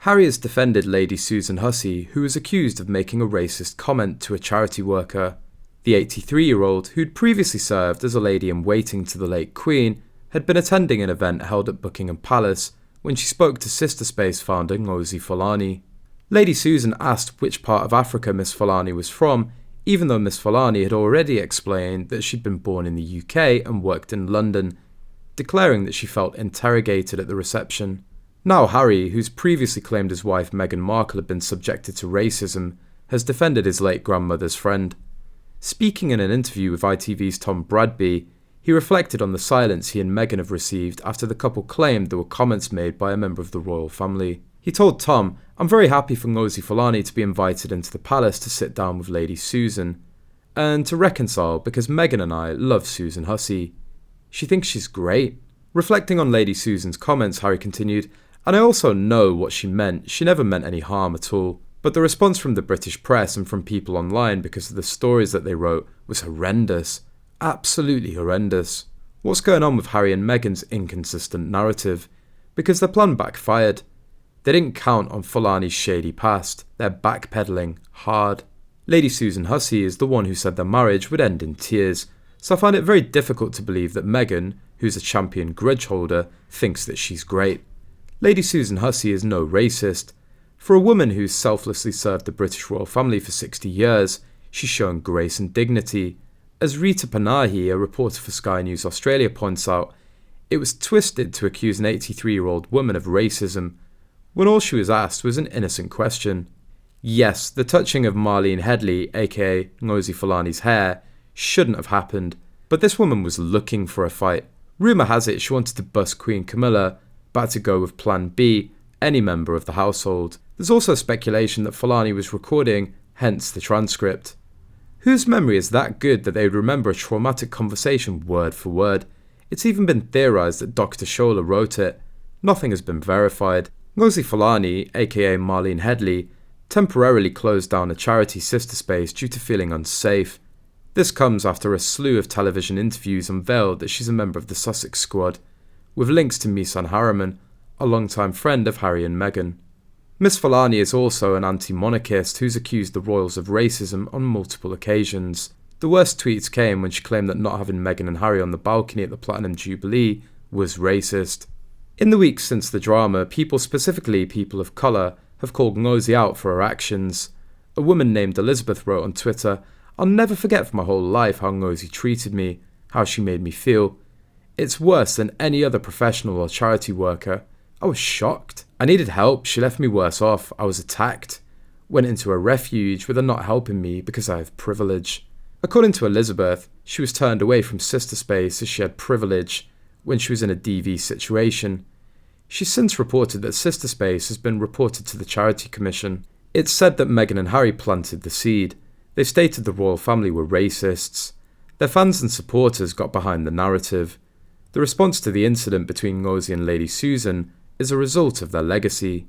Harry has defended Lady Susan Hussey, who was accused of making a racist comment to a charity worker. The 83-year-old, who'd previously served as a lady-in-waiting to the late Queen, had been attending an event held at Buckingham Palace when she spoke to Sista Space founder Ngozi Fulani. Lady Susan asked which part of Africa Miss Fulani was from, even though Miss Fulani had already explained that she'd been born in the UK and worked in London, declaring that she felt interrogated at the reception. Now Harry, who's previously claimed his wife Meghan Markle had been subjected to racism, has defended his late grandmother's friend. Speaking in an interview with ITV's Tom Bradby, he reflected on the silence he and Meghan have received after the couple claimed there were comments made by a member of the royal family. He told Tom, "I'm very happy for Ngozi Fulani to be invited into the palace to sit down with Lady Susan, and to reconcile because Meghan and I love Susan Hussey. She thinks she's great." Reflecting on Lady Susan's comments, Harry continued, "And I also know what she meant. She never meant any harm at all. But the response from the British press and from people online because of the stories that they wrote was horrendous. Absolutely horrendous. What's going on with Harry and Meghan's inconsistent narrative? Because their plan backfired. They didn't count on Fulani's shady past. They're backpedaling hard. Lady Susan Hussey is the one who said their marriage would end in tears, so I find it very difficult to believe that Meghan, who's a champion grudge holder, thinks that she's great. Lady Susan Hussey is no racist. For a woman who's selflessly served the British royal family for 60 years, she's shown grace and dignity. As Rita Panahi, a reporter for Sky News Australia, points out, it was twisted to accuse an 83-year-old woman of racism, when all she was asked was an innocent question. Yes, the touching of Marlene Headley, aka Ngozi Fulani's hair, shouldn't have happened, but this woman was looking for a fight. Rumour has it she wanted to bust Queen Camilla, but had to go with Plan B, any member of the household. There's also speculation that Fulani was recording, hence the transcript. Whose memory is that good that they would remember a traumatic conversation word for word? It's even been theorised that Dr. Shola wrote it. Nothing has been verified. Ngozi Fulani, aka Marlene Headley, temporarily closed down a charity Sista Space due to feeling unsafe. This comes after a slew of television interviews unveiled that she's a member of the Sussex squad, with links to Misan Harriman, a longtime friend of Harry and Meghan. Miss Fulani is also an anti-monarchist who's accused the royals of racism on multiple occasions. The worst tweets came when she claimed that not having Meghan and Harry on the balcony at the Platinum Jubilee was racist. In the weeks since the drama, people, specifically people of colour, have called Ngozi out for her actions. A woman named Elizabeth wrote on Twitter, "I'll never forget for my whole life how Ngozi treated me, how she made me feel. It's worse than any other professional or charity worker. I was shocked. I needed help, she left me worse off. I was attacked. Went into a refuge with her not helping me because I have privilege." According to Elizabeth, she was turned away from Sista Space as she had privilege when she was in a DV situation. She's since reported that Sista Space has been reported to the Charity Commission. It's said that Meghan and Harry planted the seed. They've stated the royal family were racists. Their fans and supporters got behind the narrative. The response to the incident between Ngozi and Lady Susan is a result of their legacy.